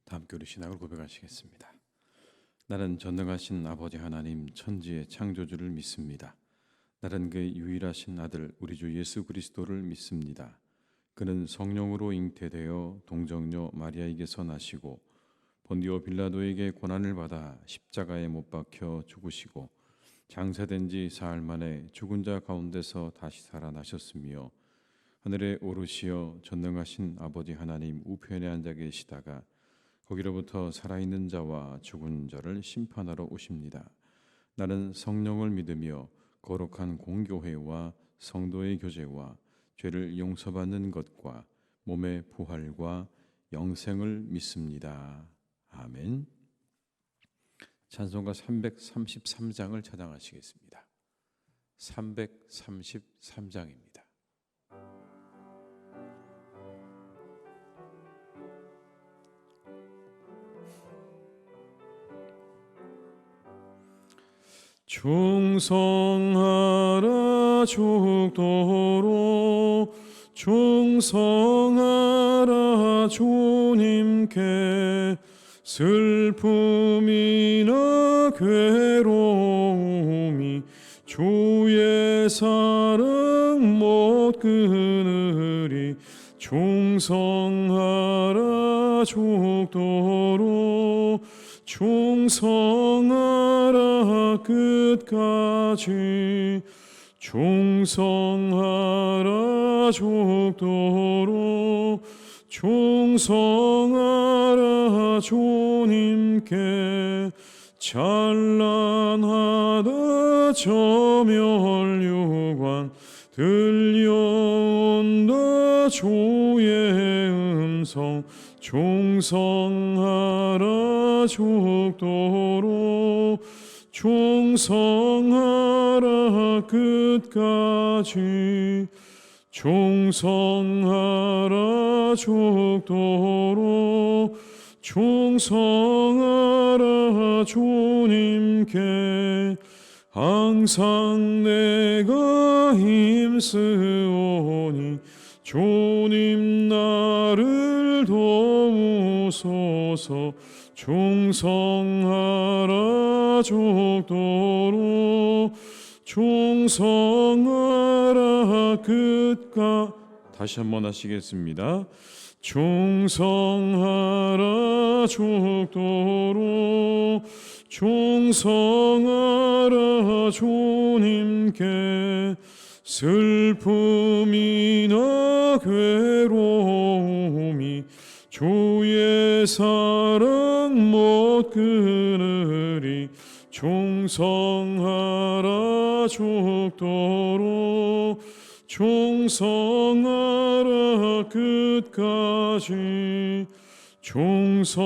다 함께 우리 신앙을 고백하시겠습니다. 나는 전능하신 아버지 하나님 천지의 창조주를 믿습니다. 나는 그의 유일하신 아들 우리 주 예수 그리스도를 믿습니다. 그는 성령으로 잉태되어 동정녀 마리아에게서 나시고 본디오 빌라도에게 고난을 받아 십자가에 못 박혀 죽으시고 장사된 지 사흘 만에 죽은 자 가운데서 다시 살아나셨으며 하늘에 오르시어 전능하신 아버지 하나님 우편에 앉아 계시다가 거기로부터 살아있는 자와 죽은 자를 심판하러 오십니다. 나는 성령을 믿으며 거룩한 공교회와 성도의 교제와 죄를 용서받는 것과 몸의 부활과 영생을 믿습니다. 아멘. 찬송가 333장을 찬양하시겠습니다. 333장입니다. 충성하라 죽도록 충성하라 주님께 슬픔이나 괴로움이 주의 사랑 못 끊으리 충성하라 죽도록 충성하라 끝까지 충성하라 죽도록 충성하라 주님께 찬란하다 저 멸류관 들려온다 주의 음성 충성하라 죽도록 충성하라 끝까지 충성하라 죽도록 충성하라 주님께 항상 내가 힘쓰오니 주님 나를 도우소서 충성하라 죽도록 충성하라 끝까 다시 한번 하시겠습니다. 충성하라 죽도록 충성하라 주님께 슬픔이나 괴로움이 주의 사랑 못 끊으리 충성하라 죽도록 충성하라 끝까지 충성하라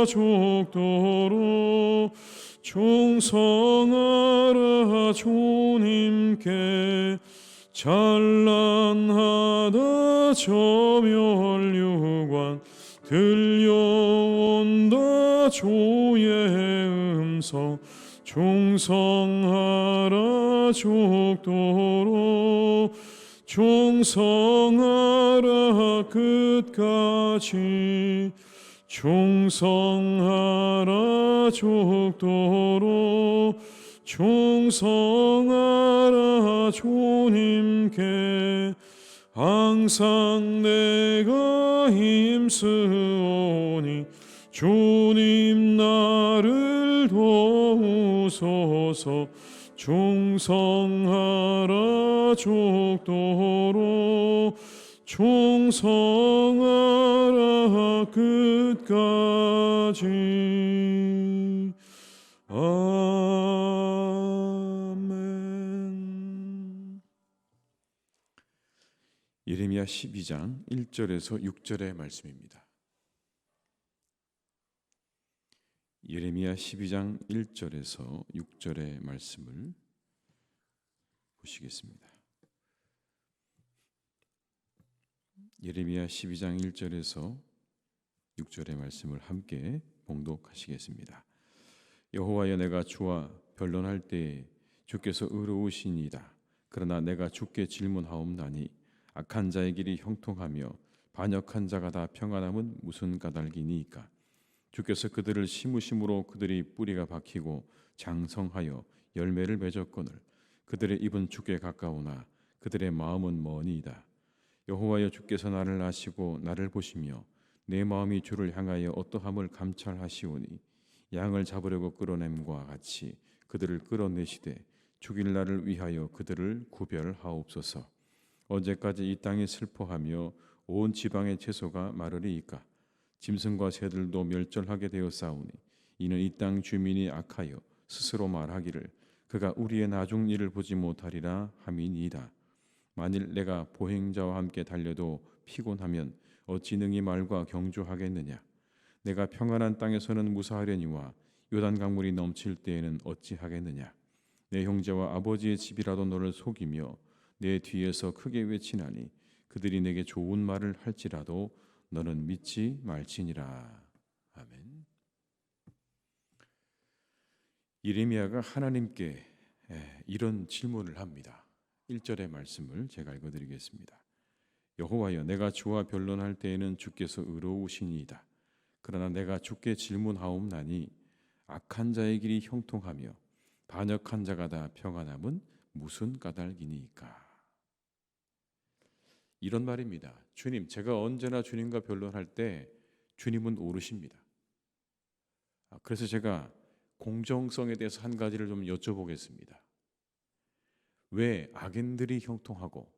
죽도록 충성하라 주님께 찬란하다 저 멸류관 들려온다 주의 음성 충성하라 죽도록 충성하라 끝까지 충성하라 죽도록 충성하라 주님께 항상 내가 힘쓰오니 주님 나를 도우소서 충성하라 죽도록 충성하라 끝까지 아멘. 예레미야 12장 1절에서 6절의 말씀입니다. 예레미야 12장 1절에서 6절의 말씀을 보시겠습니다. 예레미야 12장 1절에서 6절의 말씀을 함께 봉독하시겠습니다. 여호와여 내가 주와 변론할 때에 주께서 의로우시니이다. 그러나 내가 주께 질문하옵나니 악한 자의 길이 형통하며 반역한 자가 다 평안함은 무슨 까닭이니이까. 주께서 그들을 심으심으로 그들이 뿌리가 박히고 장성하여 열매를 맺었거늘 그들의 입은 주께 가까우나 그들의 마음은 머니이다. 여호와여, 주께서 나를 아시고 나를 보시며 내 마음이 주를 향하여 어떠함을 감찰하시오니 양을 잡으려고 끌어냄과 같이 그들을 끌어내시되 죽일 날을 위하여 그들을 구별하옵소서. 언제까지 이 땅이 슬퍼하며 온 지방의 채소가 마르리이까. 짐승과 새들도 멸절하게 되었사오니 이는 이 땅 주민이 악하여 스스로 말하기를 그가 우리의 나중 일을 보지 못하리라 함이니이다. 만일 내가 보행자와 함께 달려도 피곤하면 어찌 능히 말과 경주하겠느냐. 내가 평안한 땅에서는 무사하려니와 요단 강물이 넘칠 때에는 어찌하겠느냐. 내 형제와 아버지의 집이라도 너를 속이며 내 뒤에서 크게 외치나니 그들이 내게 좋은 말을 할지라도 너는 믿지 말지니라. 아멘. 예레미야가 하나님께 이런 질문을 합니다. 1절의 말씀을 제가 읽어드리겠습니다. 여호와여, 내가 주와 변론할 때에는 주께서 의로우시니이다. 그러나 내가 주께 질문하옵나니 악한 자의 길이 형통하며 반역한 자가 다 평안함은 무슨 까닭이니까. 이런 말입니다. 주님, 제가 언제나 주님과 변론할 때 주님은 옳으십니다. 그래서 제가 공정성에 대해서 한 가지를 좀 여쭤보겠습니다. 왜 악인들이 형통하고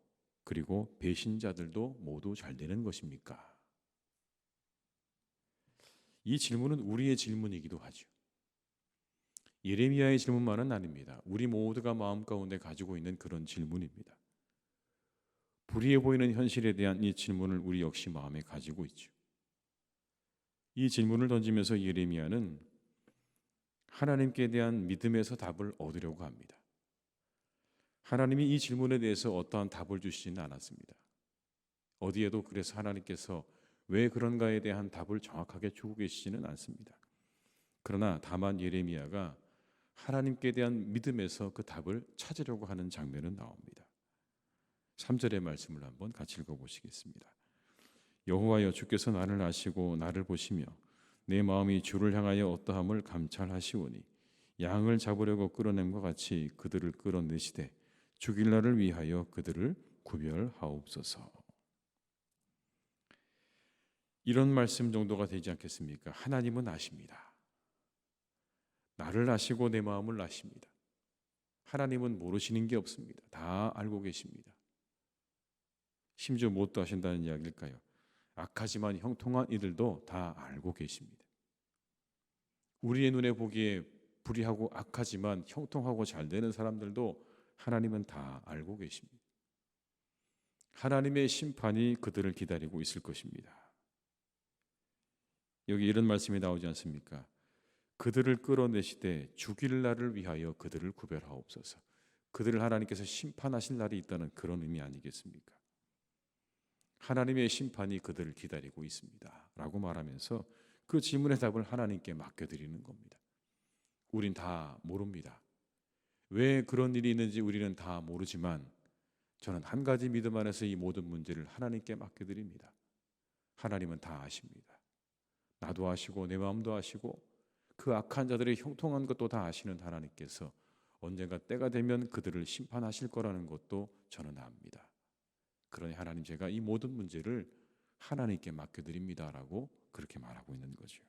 그리고 배신자들도 모두 잘 되는 것입니까? 이 질문은 우리의 질문이기도 하죠. 예레미야의 질문만은 아닙니다. 우리 모두가 마음 가운데 가지고 있는 그런 질문입니다. 불의해 보이는 현실에 대한 이 질문을 우리 역시 마음에 가지고 있죠. 이 질문을 던지면서 예레미야는 하나님께 대한 믿음에서 답을 얻으려고 합니다. 하나님이 이 질문에 대해서 어떠한 답을 주시지는 않았습니다. 어디에도 그래서 하나님께서 왜 그런가에 대한 답을 정확하게 주고 계시지는 않습니다. 그러나 다만 예레미야가 하나님께 대한 믿음에서 그 답을 찾으려고 하는 장면은 나옵니다. 3절의 말씀을 한번 같이 읽어보시겠습니다. 여호와여, 주께서 나를 아시고 나를 보시며 내 마음이 주를 향하여 어떠함을 감찰하시오니 양을 잡으려고 끌어냄과 같이 그들을 끌어내시되 죽일 날을 위하여 그들을 구별하옵소서. 이런 말씀 정도가 되지 않겠습니까? 하나님은 아십니다. 나를 아시고 내 마음을 아십니다. 하나님은 모르시는 게 없습니다. 다 알고 계십니다. 심지어 무엇도 하신다는 이야기일까요? 악하지만 형통한 이들도 다 알고 계십니다. 우리의 눈에 보기에 불의하고 악하지만 형통하고 잘 되는 사람들도 하나님은 다 알고 계십니다. 하나님의 심판이 그들을 기다리고 있을 것입니다. 여기 이런 말씀이 나오지 않습니까? 그들을 끌어내시되 죽일 날을 위하여 그들을 구별하옵소서. 그들을 하나님께서 심판하실 날이 있다는 그런 의미 아니겠습니까? 하나님의 심판이 그들을 기다리고 있습니다 라고 말하면서 그 질문의 답을 하나님께 맡겨드리는 겁니다. 우린 다 모릅니다. 왜 그런 일이 있는지 우리는 다 모르지만 저는 한 가지 믿음 안에서 이 모든 문제를 하나님께 맡겨드립니다. 하나님은 다 아십니다. 나도 아시고 내 마음도 아시고 그 악한 자들의 형통한 것도 다 아시는 하나님께서 언젠가 때가 되면 그들을 심판하실 거라는 것도 저는 압니다. 그러니 하나님, 제가 이 모든 문제를 하나님께 맡겨드립니다라고 그렇게 말하고 있는 거죠.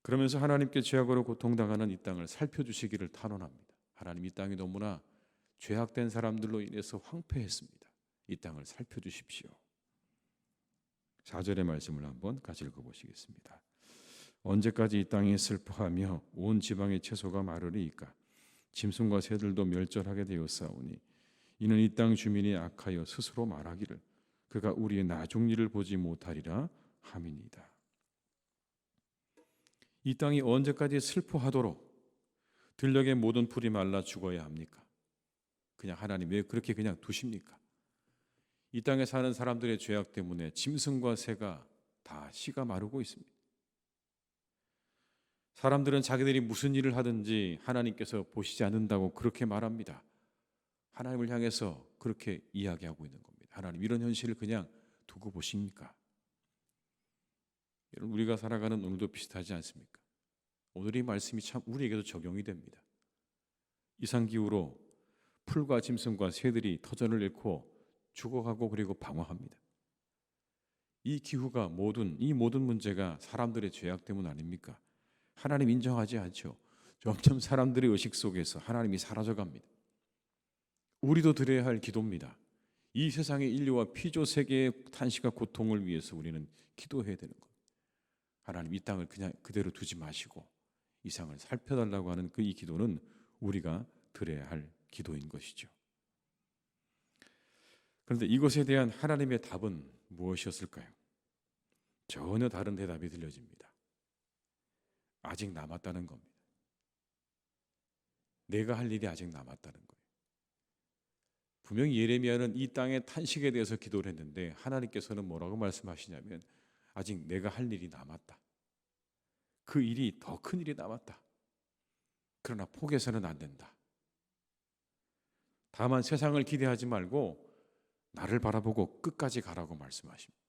그러면서 하나님께 죄악으로 고통당하는 이 땅을 살펴주시기를 탄원합니다. 하나님, 이 땅이 너무나 죄악된 사람들로 인해서 황폐했습니다. 이 땅을 살펴주십시오. 4절의 말씀을 한번 같이 읽어보시겠습니다. 언제까지 이 땅이 슬퍼하며 온 지방의 채소가 마르리이까. 짐승과 새들도 멸절하게 되었사오니 이는 이 땅 주민이 악하여 스스로 말하기를 그가 우리의 나중 일을 보지 못하리라 함이니이다. 이 땅이 언제까지 슬퍼하도록 들녘의 모든 풀이 말라 죽어야 합니까? 그냥 하나님 왜 그렇게 그냥 두십니까? 이 땅에 사는 사람들의 죄악 때문에 짐승과 새가 다 씨가 마르고 있습니다. 사람들은 자기들이 무슨 일을 하든지 하나님께서 보시지 않는다고 그렇게 말합니다. 하나님을 향해서 그렇게 이야기하고 있는 겁니다. 하나님, 이런 현실을 그냥 두고 보십니까? 여러분, 우리가 살아가는 오늘도 비슷하지 않습니까? 오늘 이 말씀이 참 우리에게도 적용이 됩니다. 이상기후로 풀과 짐승과 새들이 터전을 잃고 죽어가고 그리고 방황합니다. 이 기후가 이 모든 문제가 사람들의 죄악 때문 아닙니까? 하나님 인정하지 않죠. 점점 사람들의 의식 속에서 하나님이 사라져갑니다. 우리도 드려야 할 기도입니다. 이 세상의 인류와 피조 세계의 탄식과 고통을 위해서 우리는 기도해야 되는 거예요. 하나님, 이 땅을 그냥 그대로 두지 마시고 이상을 살펴달라고 하는 이 기도는 우리가 드려야 할 기도인 것이죠. 그런데 이것에 대한 하나님의 답은 무엇이었을까요? 전혀 다른 대답이 들려집니다. 아직 남았다는 겁니다. 내가 할 일이 아직 남았다는 거예요. 분명히 예레미야는 이 땅의 탄식에 대해서 기도를 했는데 하나님께서는 뭐라고 말씀하시냐면 아직 내가 할 일이 남았다. 그 일이 더 큰 일이 남았다. 그러나 포기해서는 안 된다. 다만 세상을 기대하지 말고 나를 바라보고 끝까지 가라고 말씀하십니다.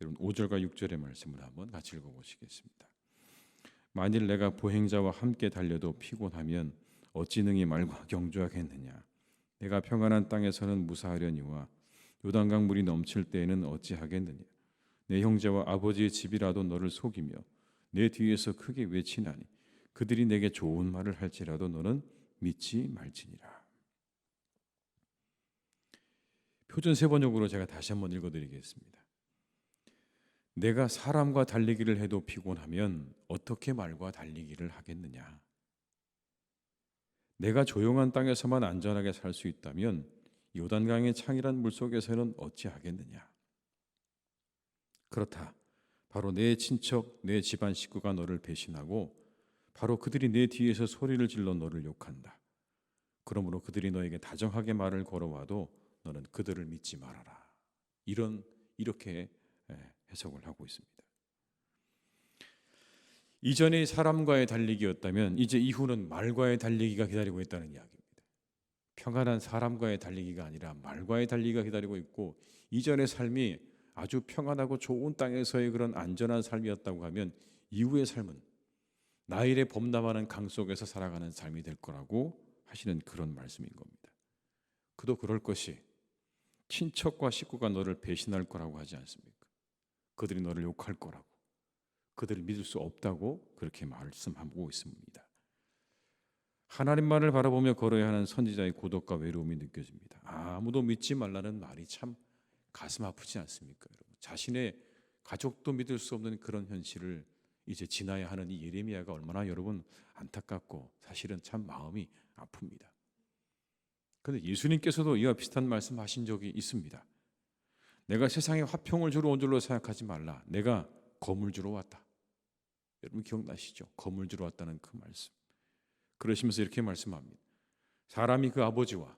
여러분, 5절과 6절의 말씀을 한번 같이 읽어보시겠습니다. 만일 내가 보행자와 함께 달려도 피곤하면 어찌 능히 말과 경주하겠느냐. 내가 평안한 땅에서는 무사하려니와 요단강 물이 넘칠 때에는 어찌하겠느냐. 내 형제와 아버지의 집이라도 너를 속이며 내 뒤에서 크게 외치나니 그들이 내게 좋은 말을 할지라도 너는 믿지 말지니라. 표준 세번역으로 제가 다시 한번 읽어드리겠습니다. 내가 사람과 달리기를 해도 피곤하면 어떻게 말과 달리기를 하겠느냐. 내가 조용한 땅에서만 안전하게 살 수 있다면 요단강의 창이란 물속에서는 어찌하겠느냐. 그렇다. 바로 내 친척, 내 집안 식구가 너를 배신하고 바로 그들이 내 뒤에서 소리를 질러 너를 욕한다. 그러므로 그들이 너에게 다정하게 말을 걸어와도 너는 그들을 믿지 말아라. 이렇게 해석을 하고 있습니다. 이전의 사람과의 달리기였다면 이제 이후는 말과의 달리기가 기다리고 있다는 이야기입니다. 평안한 사람과의 달리기가 아니라 말과의 달리기가 기다리고 있고, 이전의 삶이 아주 평안하고 좋은 땅에서의 그런 안전한 삶이었다고 하면 이후의 삶은 나일의 범람하는 강 속에서 살아가는 삶이 될 거라고 하시는 그런 말씀인 겁니다. 그도 그럴 것이 친척과 식구가 너를 배신할 거라고 하지 않습니까? 그들이 너를 욕할 거라고, 그들을 믿을 수 없다고 그렇게 말씀하고 있습니다. 하나님만을 바라보며 걸어야 하는 선지자의 고독과 외로움이 느껴집니다. 아무도 믿지 말라는 말이 참 가슴 아프지 않습니까, 여러분? 자신의 가족도 믿을 수 없는 그런 현실을 이제 지나야 하는 이 예레미야가 얼마나 여러분 안타깝고 사실은 참 마음이 아픕니다. 그런데 예수님께서도 이와 비슷한 말씀하신 적이 있습니다. 내가 세상에 화평을 주러 온 줄로 생각하지 말라. 내가 검을 주러 왔다. 여러분 기억나시죠? 검을 주러 왔다는 그 말씀. 그러시면서 이렇게 말씀합니다. 사람이 그 아버지와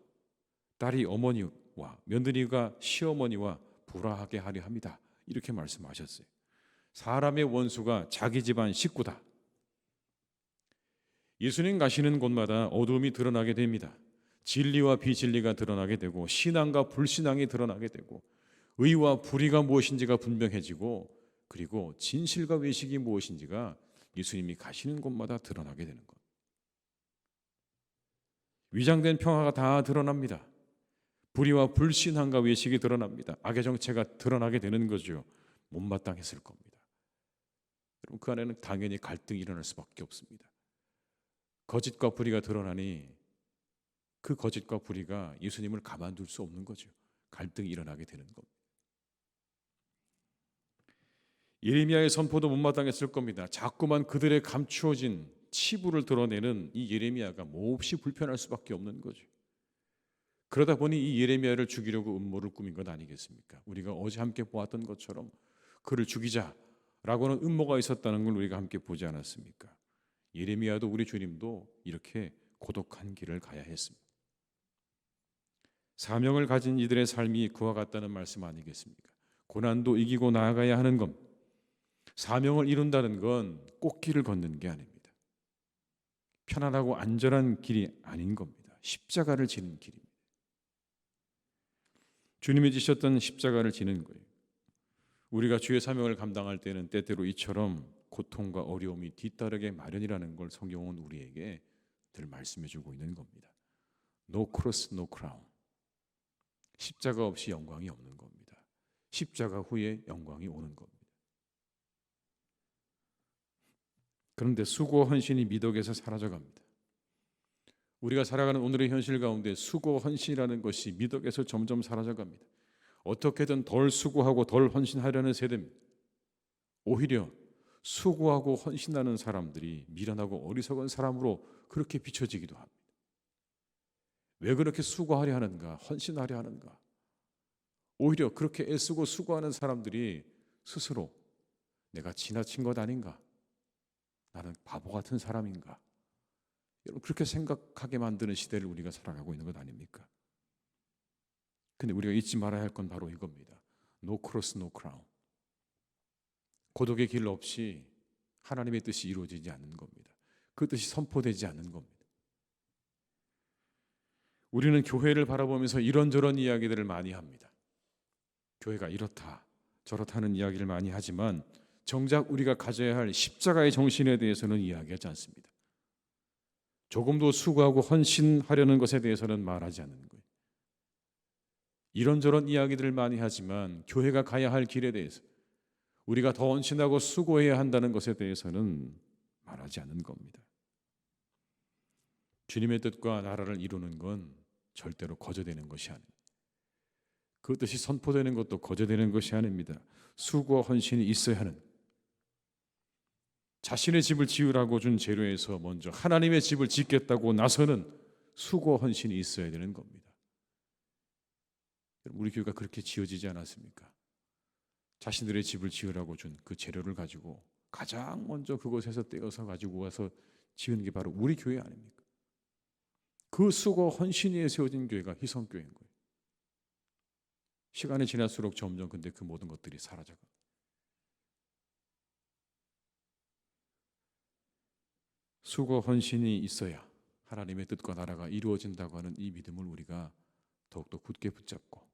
딸이 어머니와 며느리가 시어머니와 불화하게 하려 합니다. 이렇게 말씀하셨어요. 사람의 원수가 자기 집안 식구다. 예수님 가시는 곳마다 어둠이 드러나게 됩니다. 진리와 비진리가 드러나게 되고 신앙과 불신앙이 드러나게 되고 의와 불의가 무엇인지가 분명해지고 그리고 진실과 외식이 무엇인지가 예수님이 가시는 곳마다 드러나게 되는 것. 위장된 평화가 다 드러납니다. 불의와 불신앙과 외식이 드러납니다. 악의 정체가 드러나게 되는 거죠. 못마땅했을 겁니다. 여러분 그 안에는 당연히 갈등이 일어날 수밖에 없습니다. 거짓과 불의가 드러나니 그 거짓과 불의가 예수님을 가만둘 수 없는 거죠. 갈등이 일어나게 되는 겁니다. 예레미야의 선포도 못마땅했을 겁니다. 자꾸만 그들의 감추어진 치부를 드러내는 이 예레미야가 몹시 불편할 수밖에 없는 거죠. 그러다 보니 이 예레미야를 죽이려고 음모를 꾸민 것 아니겠습니까? 우리가 어제 함께 보았던 것처럼 그를 죽이자라고는 음모가 있었다는 걸 우리가 함께 보지 않았습니까? 예레미야도 우리 주님도 이렇게 고독한 길을 가야 했습니다. 사명을 가진 이들의 삶이 그와 같다는 말씀 아니겠습니까? 고난도 이기고 나아가야 하는 것, 사명을 이룬다는 건 꽃길을 걷는 게 아닙니다. 편안하고 안전한 길이 아닌 겁니다. 십자가를 지는 길입니다. 주님이 지셨던 십자가를 지는 거예요. 우리가 주의 사명을 감당할 때는 때때로 이처럼 고통과 어려움이 뒤따르게 마련이라는 걸 성경은 우리에게 늘 말씀해 주고 있는 겁니다. No cross, no crown. 십자가 없이 영광이 없는 겁니다. 십자가 후에 영광이 오는 겁니다. 그런데 수고와 헌신이 미덕에서 사라져갑니다. 우리가 살아가는 오늘의 현실 가운데 수고 헌신이라는 것이 미덕에서 점점 사라져갑니다. 어떻게든 덜 수고하고 덜 헌신하려는 세대입니다. 오히려 수고하고 헌신하는 사람들이 미련하고 어리석은 사람으로 그렇게 비춰지기도 합니다. 왜 그렇게 수고하려 하는가, 헌신하려 하는가? 오히려 그렇게 애쓰고 수고하는 사람들이 스스로 내가 지나친 것 아닌가? 나는 바보 같은 사람인가? 여러분, 그렇게 생각하게 만드는 시대를 우리가 살아가고 있는 것 아닙니까? 근데 우리가 잊지 말아야 할 건 바로 이겁니다. No cross, no crown. 고독의 길 없이 하나님의 뜻이 이루어지지 않는 겁니다. 그 뜻이 선포되지 않는 겁니다. 우리는 교회를 바라보면서 이런저런 이야기들을 많이 합니다. 교회가 이렇다 저렇다는 이야기를 많이 하지만 정작 우리가 가져야 할 십자가의 정신에 대해서는 이야기하지 않습니다. 조금도 수고하고 헌신하려는 것에 대해서는 말하지 않는 거예요. 이런저런 이야기들을 많이 하지만 교회가 가야 할 길에 대해서 우리가 더 헌신하고 수고해야 한다는 것에 대해서는 말하지 않는 겁니다. 주님의 뜻과 나라를 이루는 건 절대로 거저되는 것이 아닙니다. 그 뜻이 선포되는 것도 거저되는 것이 아닙니다. 수고와 헌신이 있어야 하는, 자신의 집을 지으라고 준 재료에서 먼저 하나님의 집을 짓겠다고 나서는 수고와 헌신이 있어야 되는 겁니다. 우리 교회가 그렇게 지어지지 않았습니까? 자신들의 집을 지으라고 준 그 재료를 가지고 가장 먼저 그곳에서 떼어서 가지고 와서 지은 게 바로 우리 교회 아닙니까? 그 수고 헌신 위에 세워진 교회가 희성교회인 거예요. 시간이 지날수록 점점 근데 그 모든 것들이 사라져가. 수고 헌신이 있어야 하나님의 뜻과 나라가 이루어진다고 하는 이 믿음을 우리가 더욱더 굳게 붙잡고,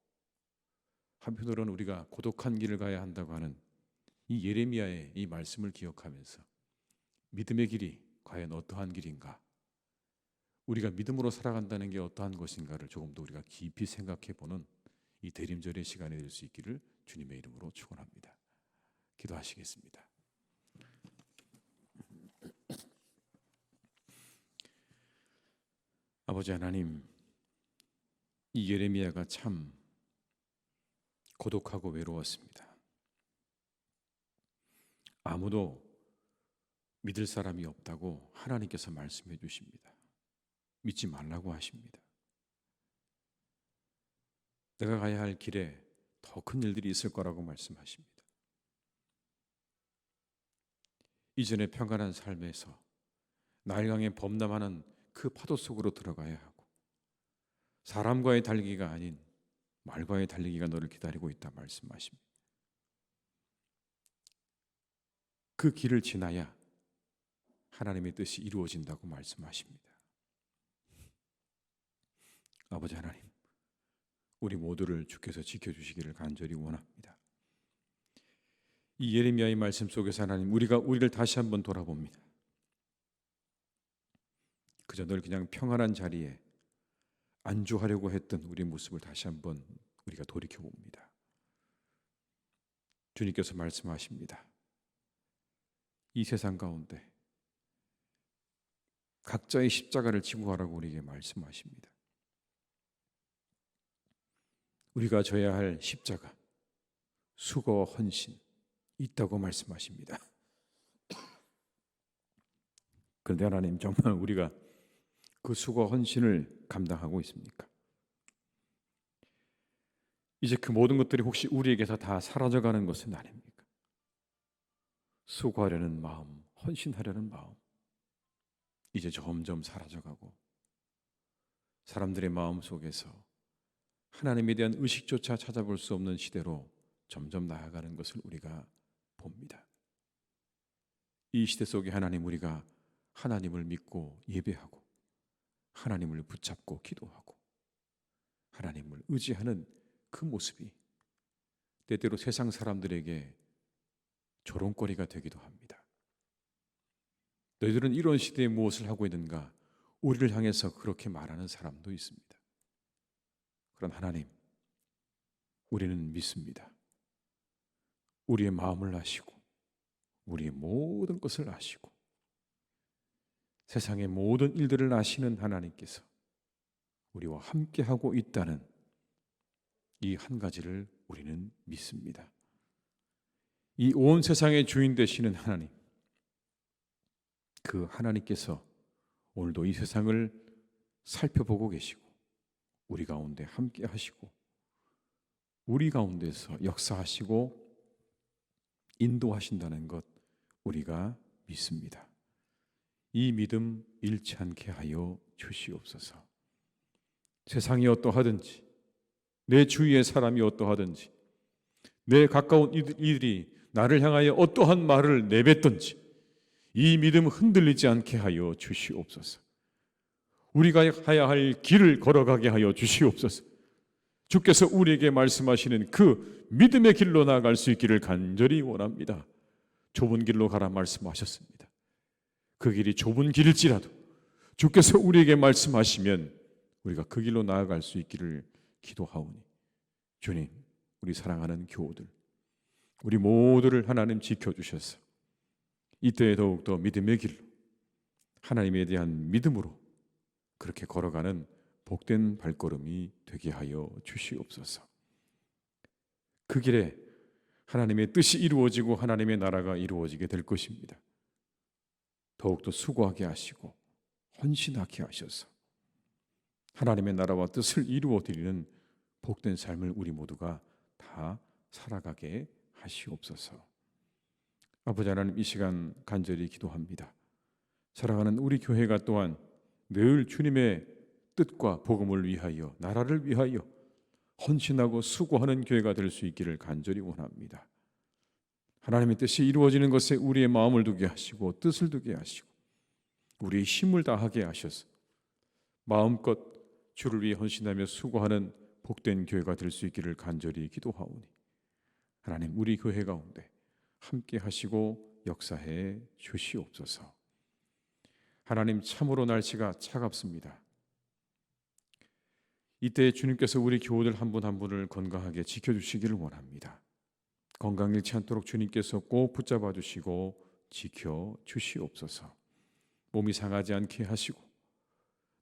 한편으로는 우리가 고독한 길을 가야 한다고 하는 이 예레미야의 이 말씀을 기억하면서 믿음의 길이 과연 어떠한 길인가, 우리가 믿음으로 살아간다는 게 어떠한 것인가를 조금 더 우리가 깊이 생각해 보는 이 대림절의 시간이 될 수 있기를 주님의 이름으로 축원합니다. 기도하시겠습니다. 아버지 하나님, 이 예레미야가 참 고독하고 외로웠습니다. 아무도 믿을 사람이 없다고 하나님께서 말씀해 주십니다. 믿지 말라고 하십니다. 내가 가야 할 길에 더 큰 일들이 있을 거라고 말씀하십니다. 이전의 평안한 삶에서 나일강에 범람하는 그 파도 속으로 들어가야 하고, 사람과의 달리기가 아닌 말과의 달리기가 너를 기다리고 있다 말씀하십니다. 그 길을 지나야 하나님의 뜻이 이루어진다고 말씀하십니다. 아버지 하나님, 우리 모두를 주께서 지켜주시기를 간절히 원합니다. 이 예레미야의 말씀 속에서 하나님, 우리를 다시 한번 돌아봅니다. 그저 늘 그냥 평안한 자리에 안주하려고 했던 우리 모습을 다시 한번 우리가 돌이켜봅니다. 주님께서 말씀하십니다. 이 세상 가운데 각자의 십자가를 지고 가라고 우리에게 말씀하십니다. 우리가 져야 할 십자가, 수고와 헌신 있다고 말씀하십니다. 그런데 하나님, 정말 우리가 그 수고와 헌신을 감당하고 있습니까? 이제 그 모든 것들이 혹시 우리에게서 다 사라져가는 것은 아닙니까? 수고하려는 마음, 헌신하려는 마음, 이제 점점 사라져가고 사람들의 마음 속에서 하나님에 대한 의식조차 찾아볼 수 없는 시대로 점점 나아가는 것을 우리가 봅니다. 이 시대 속에 하나님, 우리가 하나님을 믿고 예배하고 하나님을 붙잡고 기도하고 하나님을 의지하는 그 모습이 때때로 세상 사람들에게 조롱거리가 되기도 합니다. 너희들은 이런 시대에 무엇을 하고 있는가? 우리를 향해서 그렇게 말하는 사람도 있습니다. 그런 하나님, 우리는 믿습니다. 우리의 마음을 아시고 우리의 모든 것을 아시고 세상의 모든 일들을 아시는 하나님께서 우리와 함께하고 있다는 이 한 가지를 우리는 믿습니다. 이 온 세상의 주인 되시는 하나님, 그 하나님께서 오늘도 이 세상을 살펴보고 계시고 우리 가운데 함께 하시고 우리 가운데서 역사하시고 인도하신다는 것 우리가 믿습니다. 이 믿음 잃지 않게 하여 주시옵소서. 세상이 어떠하든지 내 주위의 사람이 어떠하든지 내 가까운 이들이 나를 향하여 어떠한 말을 내뱉든지 이 믿음 흔들리지 않게 하여 주시옵소서. 우리가 가야 할 길을 걸어가게 하여 주시옵소서. 주께서 우리에게 말씀하시는 그 믿음의 길로 나아갈 수 있기를 간절히 원합니다. 좁은 길로 가라 말씀하셨습니다. 그 길이 좁은 길일지라도 주께서 우리에게 말씀하시면 우리가 그 길로 나아갈 수 있기를 기도하오니 주님, 우리 사랑하는 교우들, 우리 모두를 하나님 지켜주셔서 이때에 더욱더 믿음의 길로 하나님에 대한 믿음으로 그렇게 걸어가는 복된 발걸음이 되게 하여 주시옵소서. 그 길에 하나님의 뜻이 이루어지고 하나님의 나라가 이루어지게 될 것입니다. 더욱더 수고하게 하시고 헌신하게 하셔서 하나님의 나라와 뜻을 이루어 드리는 복된 삶을 우리 모두가 다 살아가게 하시옵소서. 아버지 하나님, 이 시간 간절히 기도합니다. 사랑하는 우리 교회가 또한 늘 주님의 뜻과 복음을 위하여, 나라를 위하여 헌신하고 수고하는 교회가 될 수 있기를 간절히 원합니다. 하나님의 뜻이 이루어지는 것에 우리의 마음을 두게 하시고 뜻을 두게 하시고 우리의 힘을 다하게 하셔서 마음껏 주를 위해 헌신하며 수고하는 복된 교회가 될 수 있기를 간절히 기도하오니 하나님, 우리 교회 가운데 함께 하시고 역사해 주시옵소서. 하나님, 참으로 날씨가 차갑습니다. 이때 주님께서 우리 교우들 한 분 한 분을 건강하게 지켜주시기를 원합니다. 건강 잃지 않도록 주님께서 꼭 붙잡아 주시고 지켜주시옵소서. 몸이 상하지 않게 하시고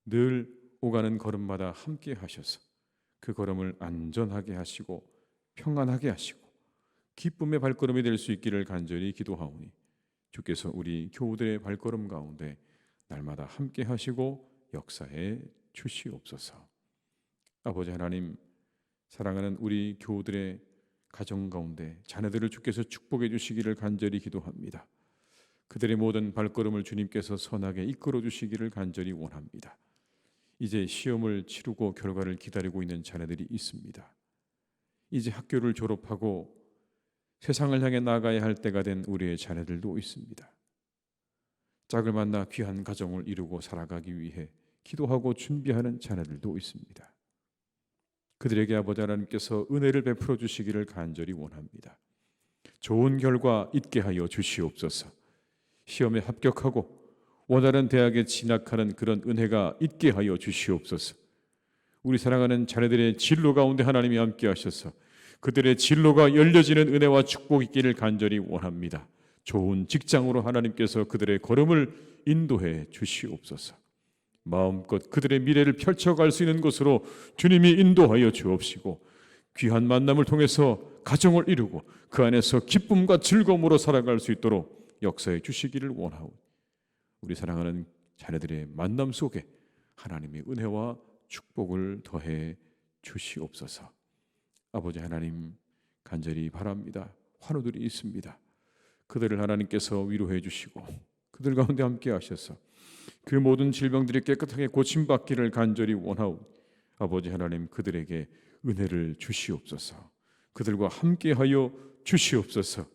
늘 오가는 걸음마다 함께 하셔서 그 걸음을 안전하게 하시고 평안하게 하시고 기쁨의 발걸음이 될 수 있기를 간절히 기도하오니 주께서 우리 교우들의 발걸음 가운데 날마다 함께 하시고 역사해 주시옵소서. 아버지 하나님, 사랑하는 우리 교우들의 가정 가운데 자녀들을 주께서 축복해 주시기를 간절히 기도합니다. 그들의 모든 발걸음을 주님께서 선하게 이끌어 주시기를 간절히 원합니다. 이제 시험을 치르고 결과를 기다리고 있는 자녀들이 있습니다. 이제 학교를 졸업하고 세상을 향해 나가야 할 때가 된 우리의 자녀들도 있습니다. 짝을 만나 귀한 가정을 이루고 살아가기 위해 기도하고 준비하는 자녀들도 있습니다. 그들에게 아버지 하나님께서 은혜를 베풀어 주시기를 간절히 원합니다. 좋은 결과 있게 하여 주시옵소서. 시험에 합격하고 원하는 대학에 진학하는 그런 은혜가 있게 하여 주시옵소서. 우리 사랑하는 자녀들의 진로 가운데 하나님이 함께 하셔서 그들의 진로가 열려지는 은혜와 축복이 있기를 간절히 원합니다. 좋은 직장으로 하나님께서 그들의 걸음을 인도해 주시옵소서. 마음껏 그들의 미래를 펼쳐갈 수 있는 곳으로 주님이 인도하여 주옵시고 귀한 만남을 통해서 가정을 이루고 그 안에서 기쁨과 즐거움으로 살아갈 수 있도록 역사해 주시기를 원하오. 우리 사랑하는 자녀들의 만남 속에 하나님의 은혜와 축복을 더해 주시옵소서. 아버지 하나님, 간절히 바랍니다. 환우들이 있습니다. 그들을 하나님께서 위로해 주시고 그들 가운데 함께 하셔서 그 모든 질병들이 깨끗하게 고침받기를 간절히 원하오. 아버지 하나님, 그들에게 은혜를 주시옵소서. 그들과 함께하여 주시옵소서.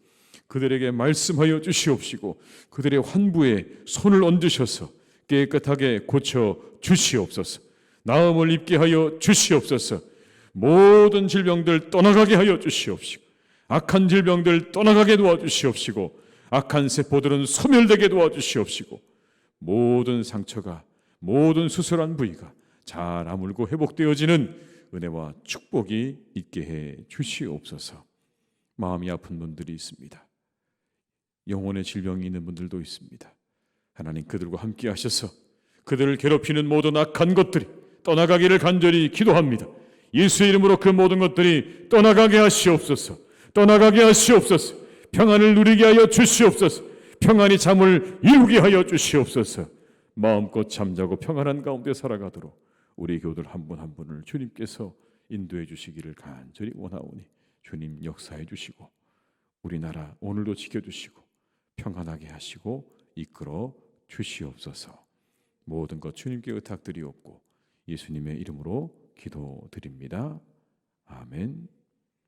그들에게 말씀하여 주시옵시고 그들의 환부에 손을 얹으셔서 깨끗하게 고쳐 주시옵소서. 나음을 입게 하여 주시옵소서. 모든 질병들 떠나가게 하여 주시옵시고, 악한 질병들 떠나가게 도와주시옵시고, 악한 세포들은 소멸되게 도와주시옵시고, 모든 상처가, 모든 수술한 부위가 잘 아물고 회복되어지는 은혜와 축복이 있게 해 주시옵소서. 마음이 아픈 분들이 있습니다. 영혼의 질병이 있는 분들도 있습니다. 하나님, 그들과 함께 하셔서 그들을 괴롭히는 모든 악한 것들이 떠나가기를 간절히 기도합니다. 예수의 이름으로 그 모든 것들이 떠나가게 하시옵소서. 떠나가게 하시옵소서. 평안을 누리게 하여 주시옵소서. 평안히 잠을 이루게 하여 주시옵소서. 마음껏 잠자고 평안한 가운데 살아가도록 우리 교우들 한 분 한 분을 주님께서 인도해 주시기를 간절히 원하오니 주님 역사해 주시고, 우리나라 오늘도 지켜주시고 평안하게 하시고 이끌어 주시옵소서. 모든 것 주님께 의탁드리옵고 예수님의 이름으로 기도드립니다. 아멘.